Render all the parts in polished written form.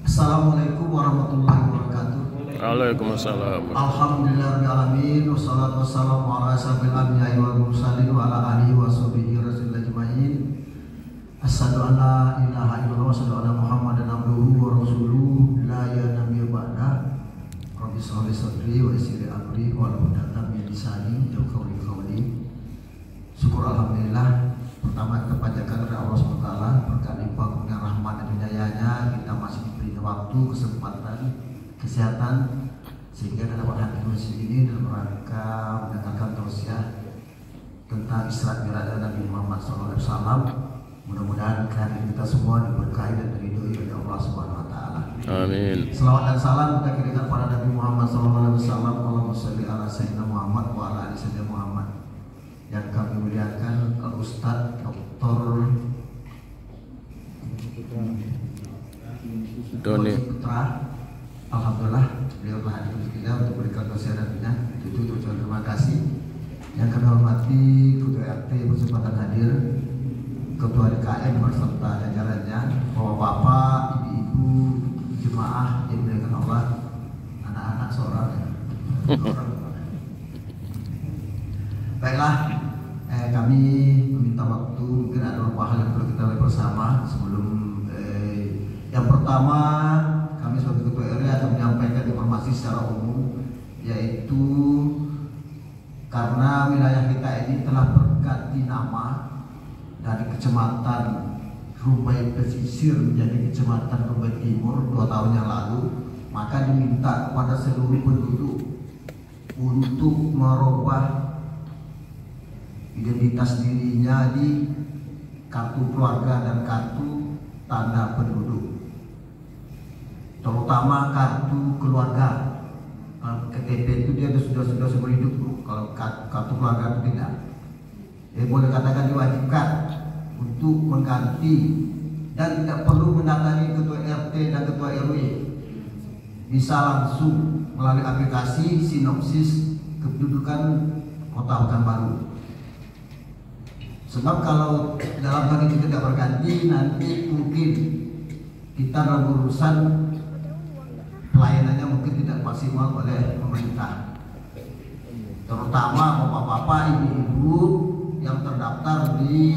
Assalamualaikum warahmatullahi wabarakatuh. Waalaikumsalam. Alhamdulillahirrahmanirrahim. Wassalatu wassalamu ala asyrafil anbiya'i wal mursalin wa ala alihi wa sahbihi rasulillah ajma'in. Asyhadu an la ilaha illallah wa asyhadu anna Muhammadan abduhu wa rasuluhu la nabiyya ba'da. Rabbi shrah li sadri wa yassir li amri wahlul 'uqdatam min lisani yafqahu qawli. Syukur alhamdulillah. Pertama kita panjatkan kepada Allah SWT berkat limpah kurnia rahmat dan hidayahnya, kita masih diberi waktu, kesempatan, kesehatan sehingga kita dapat hadir di masjid ini dalam rangka mendengarkan tausiah tentang Isra Mi'raj Nabi Muhammad SAW. Mudah-mudahan kehadiran kita semua diberkahi dan diridhoi oleh Allah Subhanahu Wa Taala. Amin. Selawat dan salam kita kirimkan kepada Nabi Muhammad SAW. Allahumma sholli ala sayyidina Muhammad wa ala ali sayyidina Muhammad. Yang kami muliakan Ustaz Dr. Doni Putra, alhamdulillah beliau telah hadir di kita untuk berikan nasihatnya. Itu terima kasih. Yang kami hormati Ketua RT berkesempatan hadir, Ketua DKM beserta jajarannya, bapak-bapak, ibu-ibu, jemaah yang dimuliakan Allah, anak-anak seorang ya. Baiklah, kami meminta waktu, mungkin ada beberapa hal yang perlu kita lihat bersama sebelum yang pertama, kami sebagai Ketua RW akan menyampaikan informasi secara umum, yaitu karena wilayah kita ini telah berganti nama dari Kecamatan Rumbai Pesisir menjadi Kecamatan Rumbai Timur 2 tahun yang lalu, maka diminta kepada seluruh penduduk untuk merubah identitas dirinya di kartu keluarga dan kartu tanda penduduk, terutama kartu keluarga. KTP itu dia sudah seumur hidup, kalau kartu keluarga itu tidak. Boleh katakan diwajibkan untuk mengganti dan tidak perlu mendatangi ketua RT dan ketua RW, bisa langsung melalui aplikasi sinopsis kependudukan Kota Pekanbaru. Sebab kalau dalam hal itu tidak berganti, nanti mungkin kita dalam urusan pelayanannya mungkin tidak maksimal oleh pemerintah, terutama bapak-bapak, ibu-ibu yang terdaftar di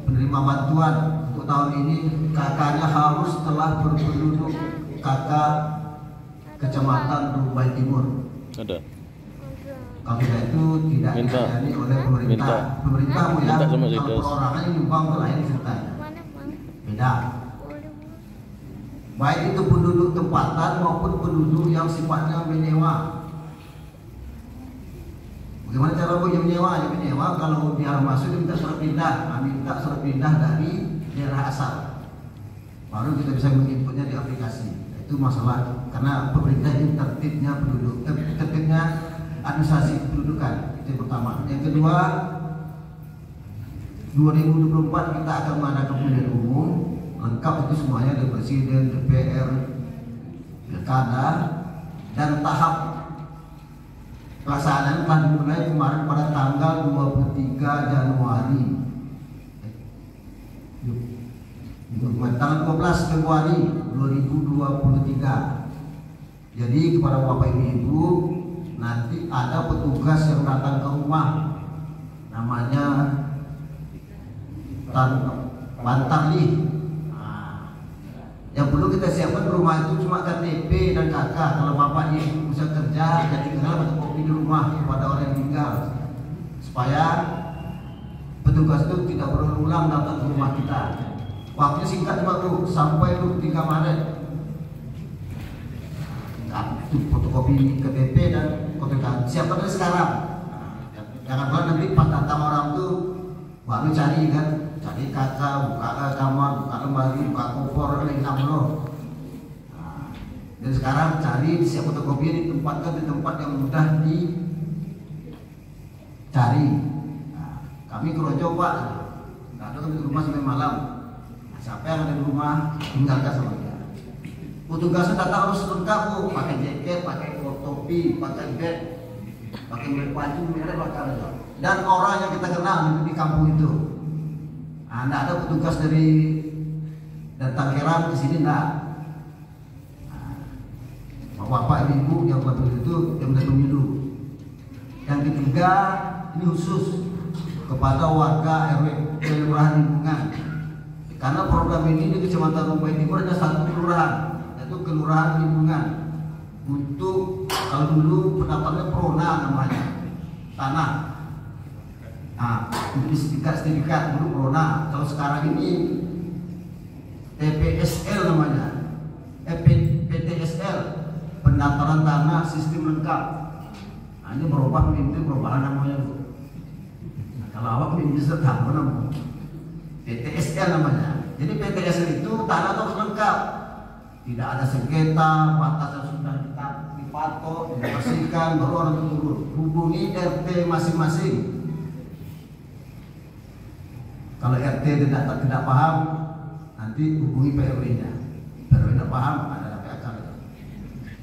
penerima bantuan. Untuk tahun ini kakaknya harus telah berpenduduk kakak Kecamatan Rumbai Timur. Ada. Kalau tidak itu tidak dilayani oleh pemerintah. Pemerintah punya perorangan nyumbang ke lain ceritanya. Beda. Baik itu penduduk tempatan maupun penduduk yang sifatnya menyewa. Bagaimana cara menyewa? Ya menyewa kalau dia masuk dia minta surat pindah, minta surat pindah dari daerah asal. Baru kita bisa menginputnya di aplikasi. Itu masalah karena pemerintah ini tertibnya penduduk, tertibnya administrasi kependudukan. Itu yang pertama. Yang kedua, 2024 kita akan mengadakan pemilihan umum lengkap, itu semuanya dari presiden, DPR, pilkada, dan tahap pelaksanaan telah dimulai kemarin pada tanggal 23 Januari. Tanggal 12 Februari 2023. Jadi kepada Bapak Ibu, nanti ada petugas yang datang ke rumah, namanya Bantarli. Yang perlu kita siapkan rumah itu cuma KTP dan KK. Kalau bapak ibu bisa kerja, jadi tinggal atau kopi di rumah kepada orang yang tinggal, supaya petugas itu tidak berulang datang ke rumah kita. Waktunya singkat cuma sampai 23 Maret. Fotokopi KTP dan kopi KK. Siapkan dari sekarang. Jangan buat nanti pas datang orang tuh baru cari kan. Cari kakak, buka kamar, buka lemari, buka kompor, lagi lo. Dan sekarang cari di siap fotokopi, ditempatkan di tempat yang mudah dicari. Kami kerojo pak, nggak ada di rumah sampai malam. Siapa yang ada di rumah tinggalkan sama dia. Petugasnya datang harus lengkap, pakai jaket, pakai topi, pakai bag, pakai baju merah, pakai. Dan orang yang kita kenal di kampung itu. Nah, ada petugas dari Tangerang di sini enggak. bapak ibu yang telah itu yang sudah pemilu. Yang ketiga, ini khusus kepada warga RW kelurahan lingkungan. Karena program ini di Kecamatan Rumbai Timur ada satu kelurahan, yaitu kelurahan lingkungan. Untuk kalau dulu pendapatnya prona namanya tanah. Nah, untuk sertifikat dulu prona. Kalau sekarang ini PTSL namanya, PTSL, pendaftaran tanah sistem lengkap. Nah, ini berubah namanya. Nah, kalau awak bisa tahu namanya PTSL namanya. Jadi PTSL itu tanah harus lengkap, tidak ada sengketa, batas yang sudah dipatok, dibersihkan, baru orang turun. Hubungi RT masing-masing. Kalau RT tidak paham, nanti hubungi PRW-nya. PRW tidak paham, ada PAK.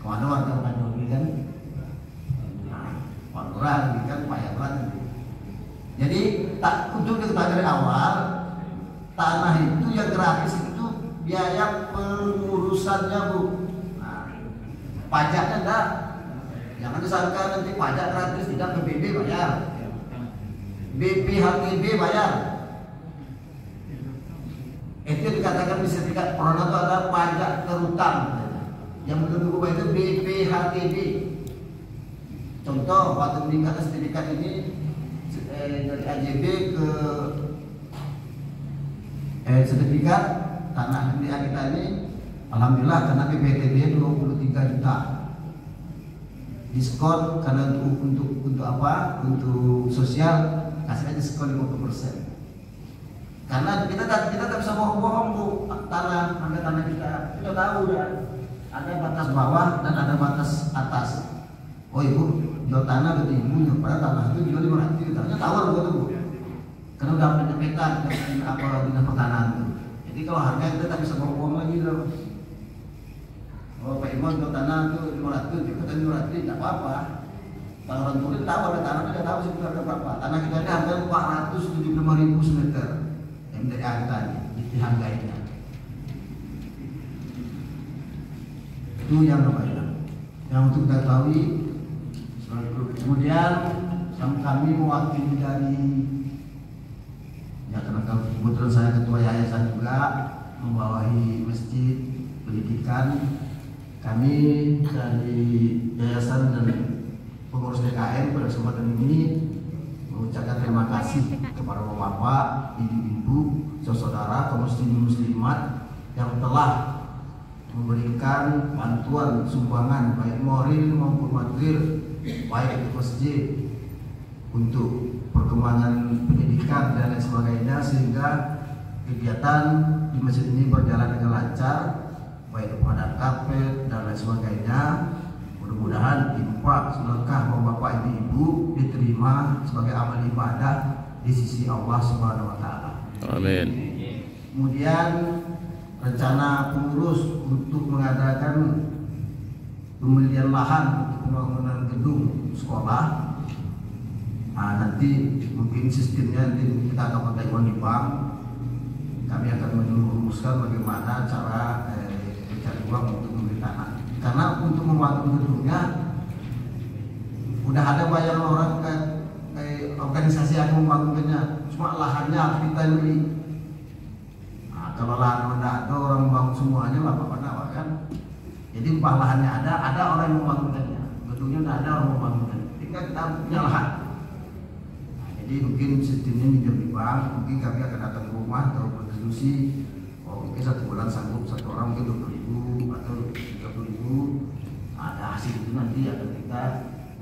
Kemana warga Panjoli kan? Pak Lurah kan, Pak Yabran. Jadi untuk diketahui dari awal, tanah itu yang gratis itu biaya pengurusannya Bu. Nah, pajaknya enggak. Jangan disangka nanti pajak gratis, tidak. PBB bayar, BPHTB bayar. Itu dikatakan di sertifikat prona itu ada pajak terutang. Yang belum berubah itu BPHTB. Contoh waktu meningkatkan sertifikat ini dari AJB ke sertifikat tanah milik kita ini, alhamdulillah karena BPHTB 23 juta. Diskon karena untuk apa? Untuk sosial kasih aja diskon 50%. Karena kita tak bisa bohong-bohong Bu, harga tanah kita tahu ya. Ada batas bawah dan ada batas atas. Oh Ibu, jual tanah ke ibu, padahal tanah itu jual 500 juta. Ternyata tawar begitu Bu. Karena udah penyepetan apa dinas pertanahan itu. Jadi kalau harga kita tak bisa bohong-bohong lagi loh. Oh Pak Imam jual tanah itu 500, kita 500 tidak apa-apa. Kalau orang tulis tahu ada tanah, tidak tahu sih harga berapa. Tanah kita ini harga 475.000 semeter. MDA tadi dihargainya. Itu yang namanya. Yang untuk kita tahu. Kemudian kami mewakili dari ya karena kebetulan saya ketua yayasan juga membawahi masjid pendidikan. Kami dari yayasan dan pengurus DKM pada kesempatan ini mengucapkan terima kasih kepada bapak, ibu-ibu, saudara, kaum muslimin muslimat yang telah memberikan bantuan sumbangan baik moral maupun material, baik di masjid untuk perkembangan pendidikan dan lain sebagainya, sehingga kegiatan di masjid ini berjalan dengan lancar, baik pengadaan karpet dan lain sebagainya. Mudah-mudahan infak sedekah bapak ibu diterima sebagai amal ibadah di sisi Allah Subhanahu wa taala. Amin. Kemudian rencana pengurus untuk mengadakan pembelian lahan untuk pembangunan gedung sekolah. Nah, nanti mungkin sistemnya nanti kita akan pakai uang di bank. Kami akan merumuskan bagaimana cara mencari uang untuk membeli tanah. Karena untuk membangun gedungnya udah ada bayaran orang organisasi yang membangunnya, cuma lahannya harus kita beli. Nah, kalau lahan udah ada orang membangun semuanya lah apa kan. Jadi upah lahannya ada orang yang membangunnya, gedungnya udah ada orang membangunnya, tinggal kita punya lahan. Nah, jadi mungkin sistemnya minjem di bank, mungkin kami akan datang ke rumah atau berdiskusi. Oh mungkin 1 bulan sanggup satu orang mungkin 20.000 atau 30.000. Ada hasil itu nanti akan kita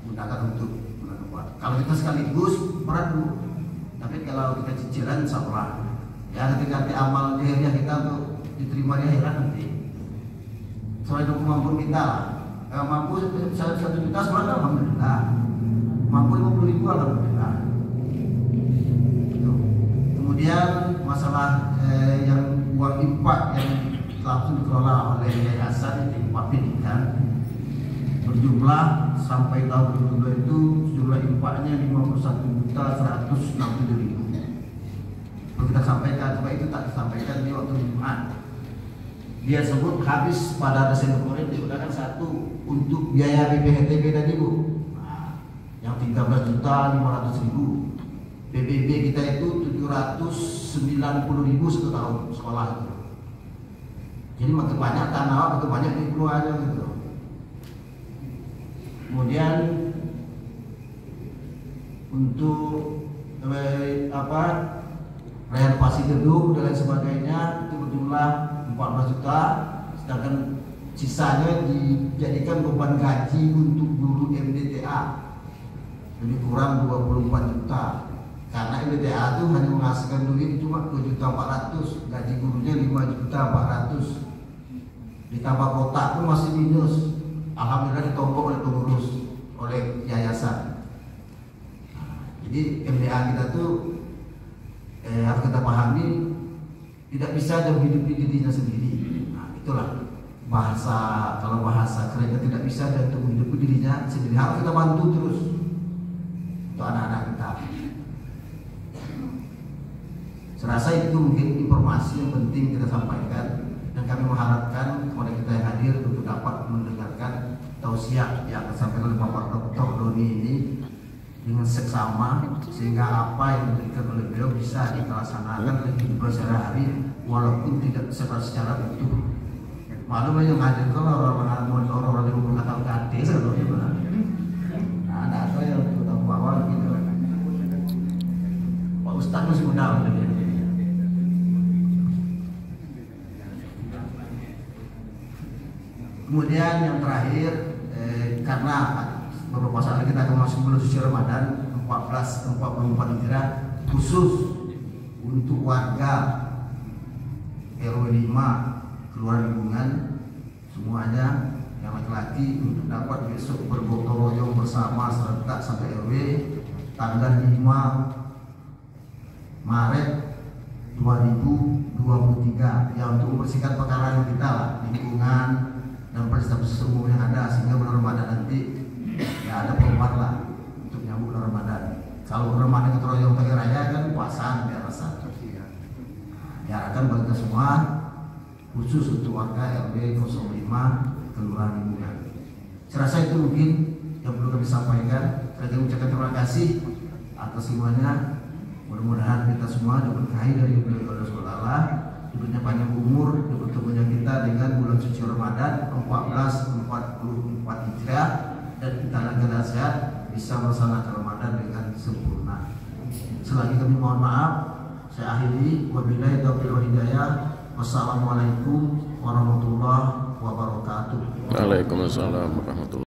gunakan untuk membuat. Kalau kita sekaligus berat Bu, tapi kalau kita cicilan insya Allah ya ketika nanti amal jahiliyah kita untuk diterima di akhirat nanti sesuai dengan kemampuan kita lah. Mampu 1 juta sebulan alhamdulillah, mampu 50.000 alhamdulillah. Kemudian masalah yang uang infak yang langsung dikelola oleh yayasan infak pendidikan berjumlah sampai tahun 2022 itu jumlah infaknya 51.167.000. Perlu kita sampaikan, supaya itu tak disampaikan di waktu Jumat. dia sebut habis pada Desember kemarin digunakan 1 untuk biaya BPHTB tadi Bu. Nah, yang 13.500.000. PBB kita itu 790.000 satu tahun sekolah itu. Jadi makin banyak tanah, makin banyak di Pulau aja gitu. Kemudian untuk renovasi gedung dan lain sebagainya itu berjumlah 14 juta, sedangkan sisanya dijadikan beban gaji untuk guru MDTA lebih kurang 24 juta, karena MDTA itu hanya menghasilkan duit cuma 2.400.000, gaji gurunya 5.400.000, ditambah kotak pun masih minus. Alhamdulillah ditombok oleh pengurus, oleh yayasan. Jadi MDA kita tuh harus kita pahami tidak bisa dia menghidupi dirinya sendiri. Nah, itulah kalau bahasa kerennya tidak bisa dia untuk menghidupi dirinya sendiri, harus kita bantu terus untuk anak-anak kita. Serasa itu mungkin informasi yang penting kita sampaikan, dan kami mengharapkan kepada kita yang hadir untuk dapat mendengarkan tausiah yang disampaikan oleh Bapak Dr. Doni ini dengan seksama, sehingga apa yang diberikan oleh beliau bisa dilaksanakan oleh kehidupan sehari-hari walaupun tidak secara utuh. Maklum aja ngajar kalau orang-orang yang mengatakan kate kalau gimana. Nah, ada yang kita bawa gitu. Pak Ustaz masih muda dia. Kemudian yang terakhir, karena beberapa saat lagi kita akan masuk bulan suci Ramadan 1444 Hijriah, khusus untuk warga RW 5 keluar lingkungan semuanya yang laki-laki untuk dapat besok bergotong royong bersama serentak sampai RW tanggal 5 Maret 2023 ya, untuk membersihkan pekarangan kita lah, lingkungan dan prestasi umum yang ada, sehingga bulan Ramadan nanti ya ada perubahan lah untuk nyambut bulan Ramadan. Kalau Ramadan ke royong pagi raya kan puasaan biasa. Diharapkan bagi kita semua, khusus untuk warga RW 05 Kelurahan Lingkungan. Saya rasa itu mungkin yang perlu kami sampaikan. Saya ucapkan terima kasih atas semuanya. Mudah-mudahan kita semua diberkahi dari Allah SWT, diberinya panjang umur, bertemunya kita dengan bulan suci Ramadan 1444 Hijriah, dan kita dalam sehat bisa melaksanakan Ramadan dengan sempurna. Selagi kami mohon maaf, saya akhiri. Wabillahi taufiq wal hidayah. Wassalamualaikum warahmatullahi wabarakatuh. Waalaikumsalam warahmatullahi wabarakatuh.